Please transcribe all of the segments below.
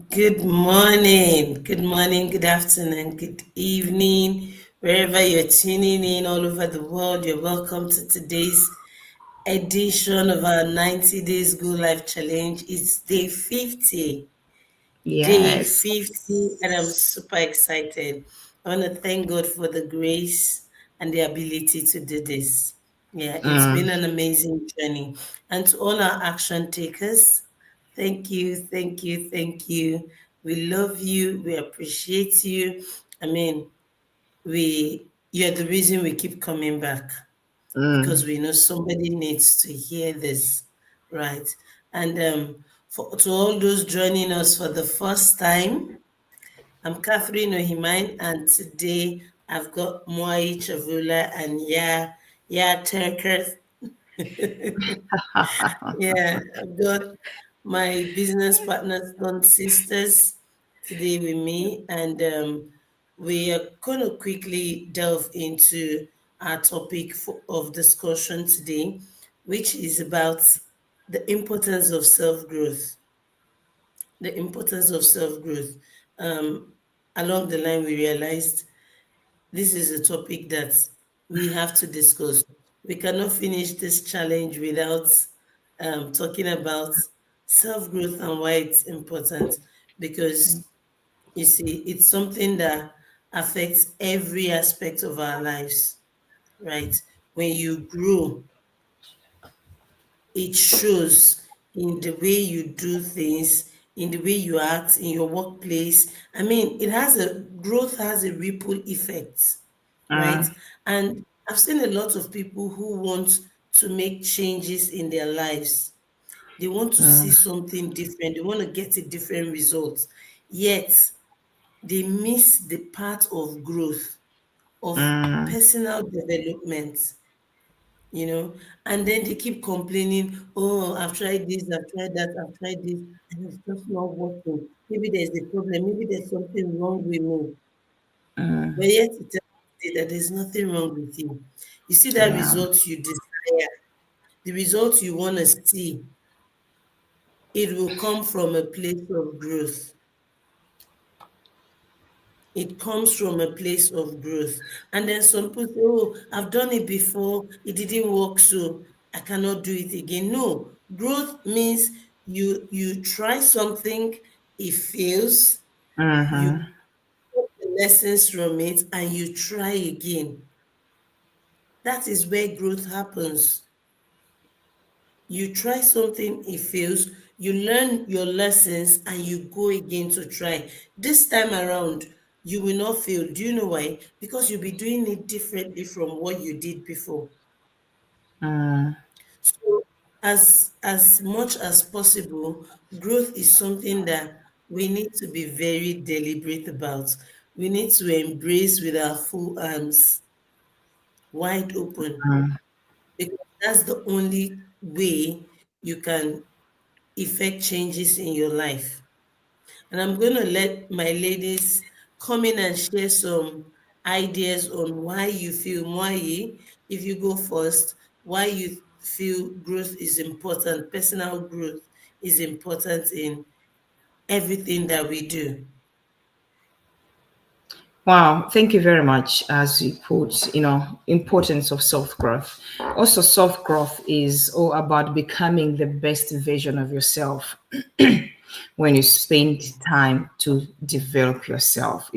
Good morning, good afternoon, good evening, wherever you're tuning in all over the world. You're welcome to today's edition of our 90 Days Go Live Challenge. It's day 50. Day Yes. 50, and I'm super excited. I want to thank God for the grace and the ability to do this. Yeah, it's been Mm, an amazing journey. And to all our action takers, thank you, thank you, thank you. We love you, we appreciate you. I mean, you're the reason we keep coming back because mm, we know somebody needs to hear this, right? And to all those joining us for the first time, I'm Catherine Ohimine, and today I've got Moi Chavula and Ya Turkers. Yeah, I've got my business partners and sisters today with me, and we are going to quickly delve into our topic of discussion today, which is about the importance of self growth. The importance of self growth. Um, Along the line, we realized this is a topic that we have to discuss. We cannot finish this challenge without talking about self growth and why it's important because you see, it's something that affects every aspect of our lives, right? When you grow, it shows in the way you do things, in the way you act in your workplace. I mean, growth has a ripple effect, right? mm, And I've seen a lot of people who want to make changes in their lives. They want to see mm, something different. They want to get a different result. Yet they miss the part of growth, of mm, personal development, and then they keep complaining, oh, I've tried this, I've tried that, I've tried this, and it's just not working. Maybe there's a problem, maybe there's something wrong with me. But mm. yet it tells you that there's nothing wrong with you. You see that Yeah. result you desire, the result you want to see, it will come from a place of growth. It comes from a place of growth. And then some people say, oh, I've done it before, it didn't work, so I cannot do it again. No, growth means you try something, it fails, Mm-hmm. you take the lessons from it, and you try again. That is where growth happens. You try something, it fails, you learn your lessons, and you go again to try. This time around, you will not fail. Do you know why? Because you'll be doing it differently from what you did before. Mm, So, as much as possible, growth is something that we need to be very deliberate about. We need to embrace with our full arms wide open mm. because that's the only way you can effect changes in your life. And I'm going to let my ladies come in and share some ideas on why you feel, Mwai, if you go first, why you feel growth is important, personal growth is important in everything that we do. Wow, thank you very much. As you put, importance of self growth. Also, self growth is all about becoming the best version of yourself. When you spend time to develop yourself,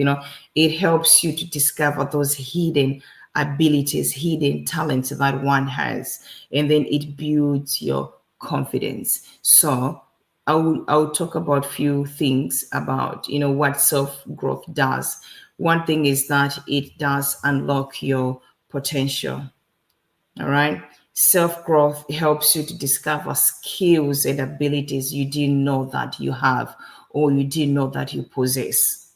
it helps you to discover those hidden abilities, hidden talents that one has, and then it builds your confidence. So I will talk about few things about what self growth does. One thing is that it does unlock your potential. All right. Self growth helps you to discover skills and abilities you didn't know that you have or you didn't know that you possess.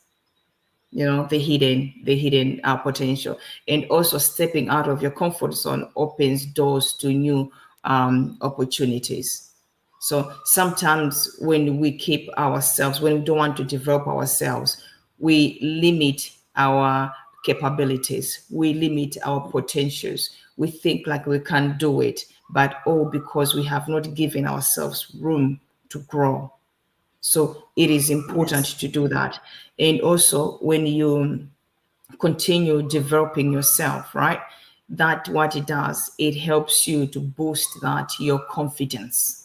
The hidden potential, and also stepping out of your comfort zone opens doors to new opportunities. So sometimes when we don't want to develop ourselves, we limit our capabilities, we limit our potentials. We think like we can't do it, but all because we have not given ourselves room to grow. So it is important Yes. to do that. And also, when you continue developing yourself, right? That what it does, it helps you to boost that your confidence.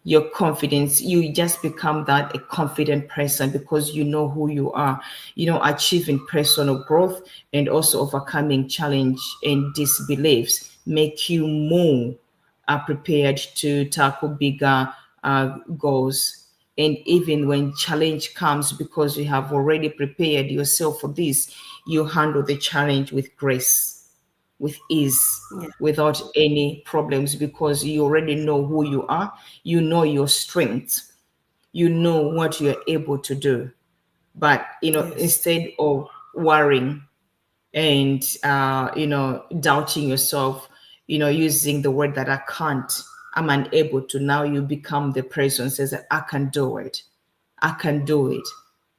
Your confidence, you just become that a confident person because you know who you are. Achieving personal growth and also overcoming challenge and disbeliefs make you more prepared to tackle bigger goals. And even when challenge comes, because you have already prepared yourself for this, you handle the challenge with grace, with ease, Yeah. without any problems, because you already know who you are, you know your strengths, you know what you're able to do. But Yes. instead of worrying and doubting yourself, using the word that I can't, I'm unable to, now you become the person who says that I can do it. I can do it.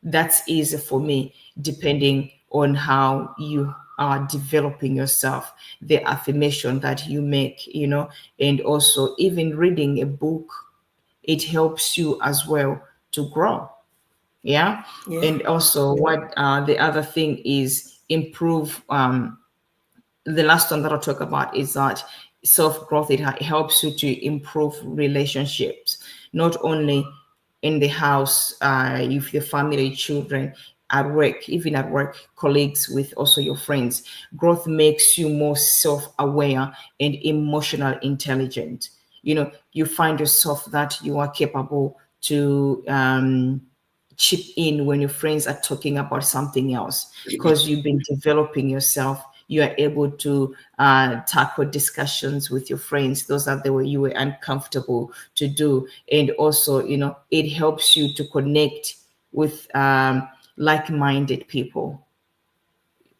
That's easy for me, depending on how you are developing yourself, the affirmation that you make, and also even reading a book, it helps you as well to grow. Yeah. Yeah. And also, what the other thing is improve. The last one that I'll talk about is that self growth, it helps you to improve relationships, not only in the house, with your family, children, at work, even at work, colleagues, with also your friends. Growth makes you more self aware and emotional intelligent. You find yourself that you are capable to chip in when your friends are talking about something else, because you've been developing yourself. You are able to tackle discussions with your friends. Those are the way you were uncomfortable to do. And also, it helps you to connect with like-minded people,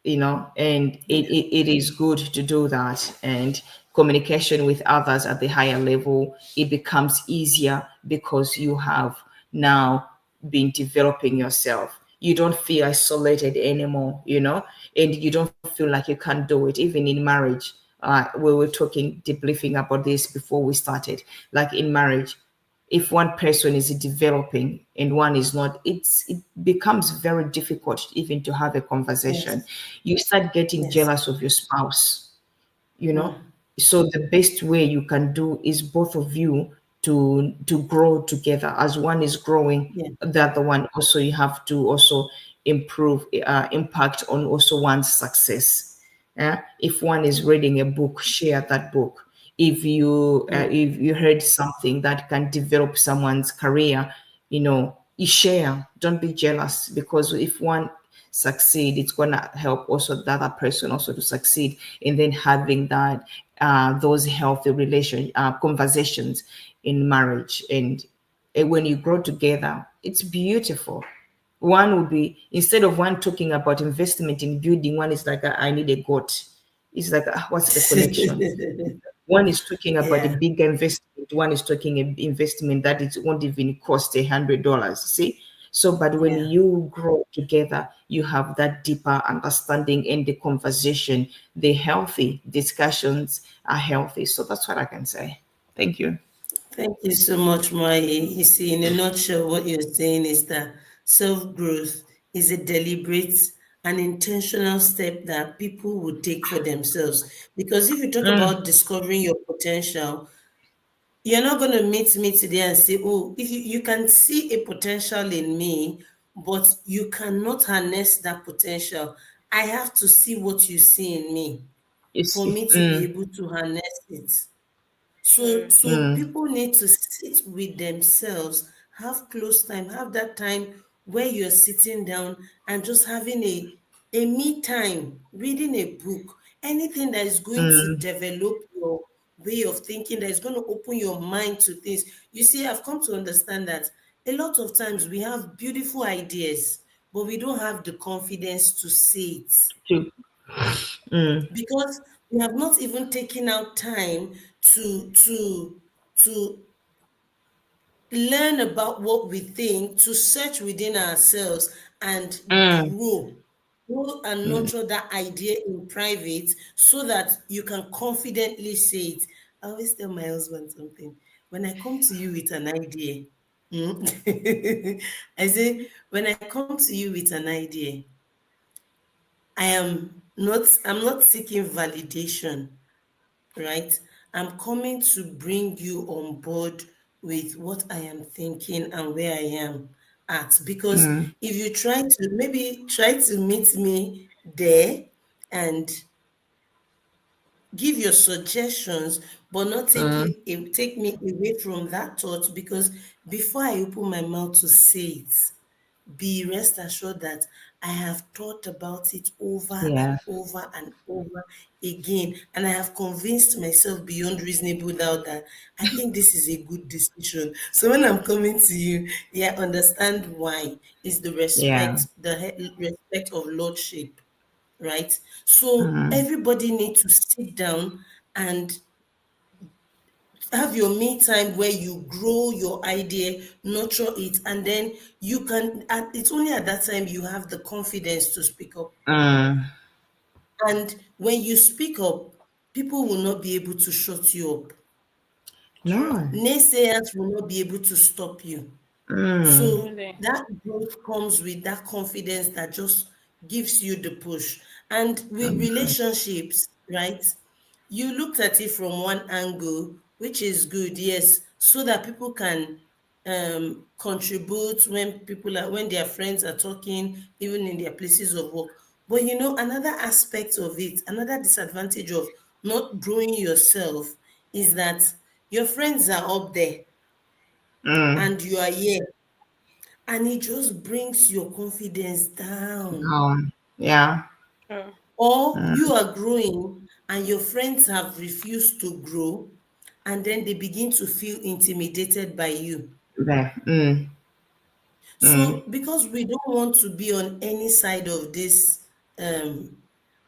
and Yeah. it is good to do that. And communication with others at the higher level, it becomes easier because you have now been developing yourself. You don't feel isolated anymore, and you don't feel like you can't do it. Even in marriage, we were talking, debriefing about this before we started. Like in marriage, if one person is developing and one is not, it becomes very difficult even to have a conversation. Yes. You start getting Yes. jealous of your spouse, you know Mm. so the best way you can do is both of you to grow together. As one is growing, Yeah. the other one also, you have to also improve, impact on also one's success. Yeah? If one is reading a book, share that book. Mm. If you heard something that can develop someone's career, you share. Don't be jealous, because if one succeed, it's gonna help also the other person also to succeed. And then having that those healthy conversations in marriage. And when you grow together, it's beautiful. One would be, instead of one talking about investment in building, one is like, I need a goat. It's like, what's the connection? One is talking about a Yeah. bigger investment. One is talking an investment that it won't even cost $100. See, so but when Yeah. you grow together, you have that deeper understanding, and the conversation, the healthy discussions are healthy. So that's what I can say. Thank you. Thank you so much, Mai. You see, in a nutshell, what you're saying is that self growth is a deliberate and intentional step that people would take for themselves. Because if you talk Mm, about discovering your potential, you're not going to meet me today and say, oh, if you can see a potential in me, but you cannot harness that potential. I have to see what you see in me you for see. me to be able to harness it. So Mm, people need to sit with themselves, have close time, have that time where you're sitting down and just having a me time, reading a book, anything that is going to mm, develop your way of thinking, that is going to open your mind to things. You see, I've come to understand that a lot of times we have beautiful ideas, but we don't have the confidence to say it to, mm, because we have not even taken out time to learn about what we think, to search within ourselves and mm, grow and mm. nurture that idea in private so that you can confidently say it. I always tell my husband something. When I come to you with an idea, Mm. I say, when I come to you with an idea, I'm not seeking validation, right? I'm coming to bring you on board with what I am thinking and where I am at. Because mm, if you try to maybe try to meet me there and give your suggestions, but not mm, take me away from that thought, because before I open my mouth to say it, be rest assured that I have thought about it over and yeah, over and over again. And I have convinced myself beyond reasonable doubt that I think this is a good decision. So when I'm coming to you, yeah, understand why is yeah, the respect of lordship, right? So mm, everybody needs to sit down and have your me time where you grow your idea, nurture it, and then you can, and it's only at that time you have the confidence to speak up. mm. And when you speak up, people will not be able to shut you up. No. Naysayers will not be able to stop you. Mm, So Really. that growth comes with that confidence that just gives you the push. And with mm, relationships, right? You looked at it from one angle, which is good, yes, so that people can contribute when when their friends are talking, even in their places of work. But another aspect of it, another disadvantage of not growing yourself is that your friends are up there mm. and you are here, and it just brings your confidence down. No. Yeah. True. Or Mm, you are growing and your friends have refused to grow, and then they begin to feel intimidated by you. there. Mm, mm. So, because we don't want to be on any side of this um,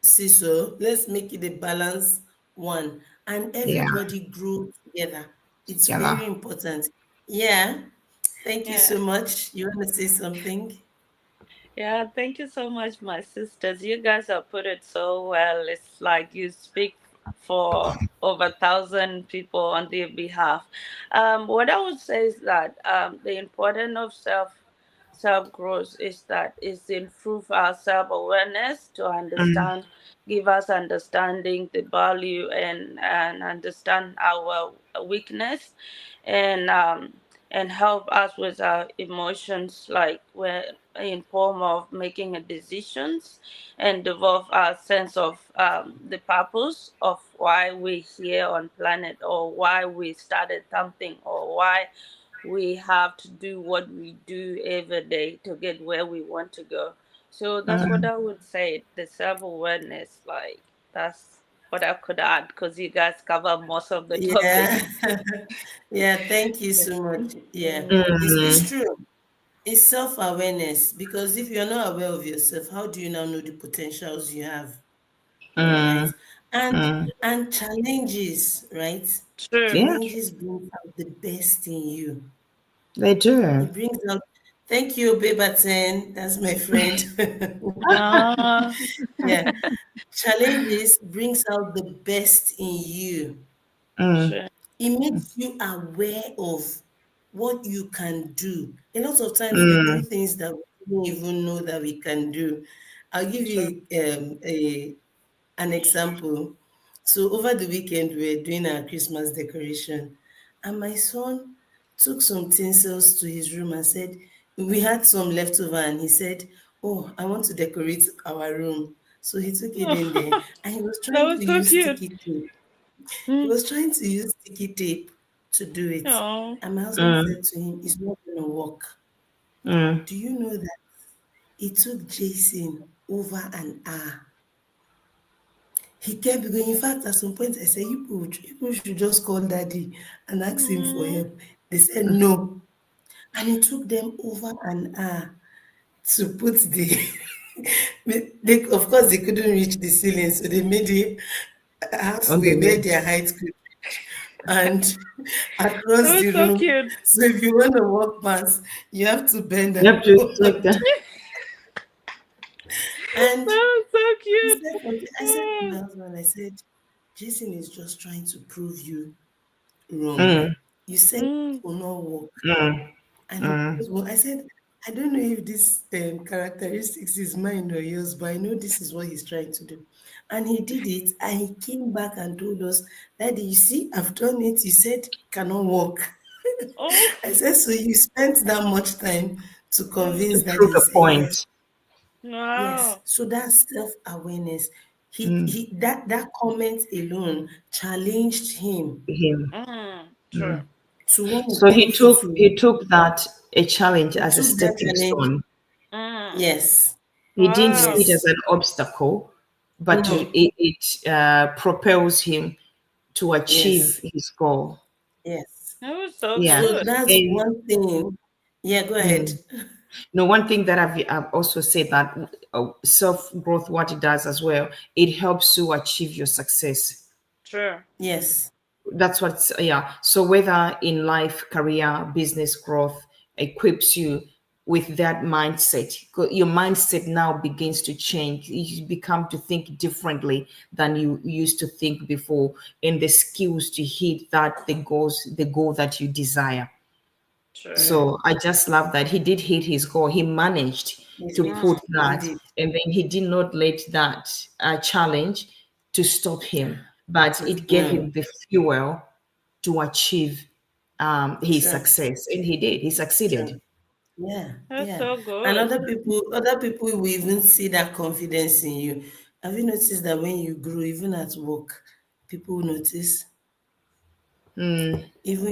seesaw, let's make it a balanced one and Yeah. everybody grow together. It's very Together. important. Yeah. Thank you Yeah. so much. You want to say something? Yeah, thank you so much, my sisters. You guys have put it so well. It's like you speak for over 1,000 people on their behalf. What I would say is that the importance of self growth is that is to improve our self awareness to Mm, understand, give us understanding the value and understand our weakness, and help us with our emotions, like when in form of making a decisions, and develop our sense of the purpose of why we're here on planet, or why we started something, or why we have to do what we do every day to get where we want to go. So that's what mm. I would say, the self-awareness, like that's what I could add, because you guys cover most of the Yeah. topics. Yeah, thank you so much. Yeah, it's Mm, true. It's self-awareness, because if you're not aware of yourself, how do you now know the potentials you have? All right. mm, And mm. challenges, right? True. Yeah, Challenges bring out the best in you. they do. It brings out, thank you, Bebaten. That's my friend. Ah, Yeah. Challenges brings out the best in you. Mm, sure. It makes you aware of what you can do. A lot of times we do mm, things that we don't even know that we can do. I'll give True. you an example. So over the weekend, we were doing our Christmas decoration, and my son took some tinsels to his room and said, we had some leftover, and he said, "Oh, I want to decorate our room." So he took it in there, and he was That trying was to so use cute. sticky tape. He Mm. was trying to use sticky tape to do it. Oh. And my husband mm, said to him, "It's not going to work." mm. Do you know that it took Jason over an hour? He kept going. In fact, at some point, I said, you people should just call daddy and ask him for Mm. help. They said no. And it took them over an hour to put the. Of course, they couldn't reach the ceiling, so they made it halfway where Underneath. their height could reach, and That across was the so room. cute. So if you want to walk past, you have to bend You and have to go take on. the And That was so he cute. said, okay, I said to my Mm. husband, I said, Jason is just trying to prove you wrong. mm, You said it Mm. will not work. mm. And he chose one. I said, I don't know if this characteristics is mine or yours, but I know this is what he's trying to do. And he did it, and he came back and told us, Daddy, you see, I've done it. You said cannot walk. Oh. I said, so you spent that much time to To convince Daddy? prove He a said, yes. point. Yes. Wow. So that's self-awareness. He that comment alone challenged him Him. True. to want So to prove to he took that a challenge he as a took that stepping challenge. stone. Mm. Yes. He didn't Wow. see it as Yes. an obstacle, but No. it propels him to achieve Yes. his goal. Yes. It was so Yeah, So good. that's and one thing. Yeah, go ahead. no, one thing that I've also said that self growth, what it does as well, it helps you achieve your success. True. Yes. That's what's yeah. So whether in life, career, business growth equips you with that mindset. Your mindset now begins to change. You become to think differently than you used to think before, and the skills to hit the goal that you desire. True. Yeah. So I just love that he did hit his goal. He managed He to did. put Mm. He that, did. and then he did not let that challenge to stop him, but it gave No. him the fuel to achieve his True. success, and he did. He succeeded. True. Yeah. That's Yeah. so And good. other people will even see that confidence in you. Have you noticed that when you grow, even at work, people notice? Even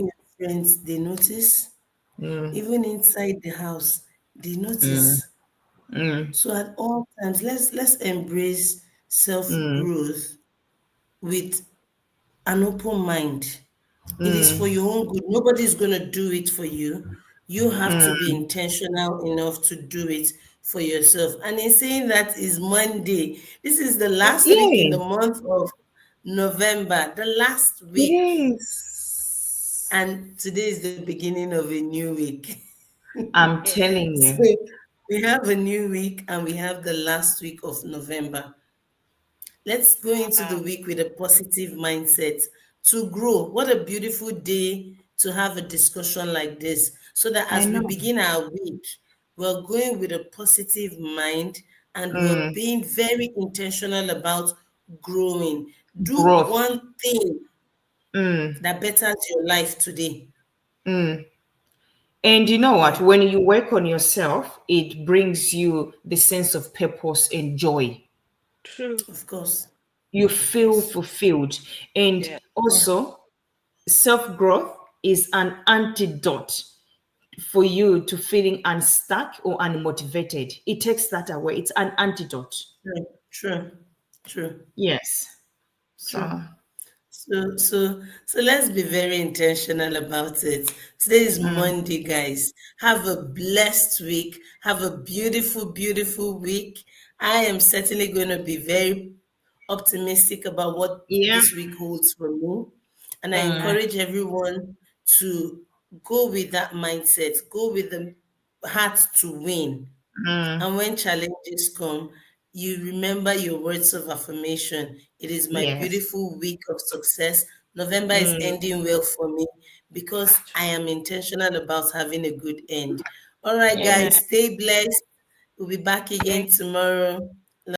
your friends, they notice. Even inside the house, they notice. So at all times, let's embrace self growth with an open mind. It is for your own good. Nobody's going to do it for you. You have to be intentional enough to do it for yourself. And in saying that is Monday. This is the last week in the Yay! month of November, the last It week. is. And today is the beginning of a new week. I'm telling So you. we have a new week and we have the last week of November. Let's go into the Wow. week with a positive mindset to grow. What a beautiful day to have a discussion like this, so that I as we know. begin our week, we're going with a positive mind and we're being very intentional about growing. Do Growth. one thing that betters your life today. And you know what? Yeah, When you work on yourself, it brings you the sense of purpose and joy. True. of course. You Of feel course. fulfilled. And Yeah. Yeah, also, self growth is an antidote for you to feeling unstuck or unmotivated. It takes that away. It's an antidote. true, true, true, Yes. true. So, So let's be very intentional about it. Today is Monday, guys. Have a blessed week. Have a beautiful, beautiful week. I am certainly going to be very optimistic about what yeah. this week holds for me. And I encourage everyone to go with that mindset, go with the heart to win. And when challenges come, you remember your words of affirmation. It is my Yes. beautiful week of success. November is ending well for me because I am intentional about having a good end. All right, Amen. guys, stay blessed. We'll be back again Thank tomorrow.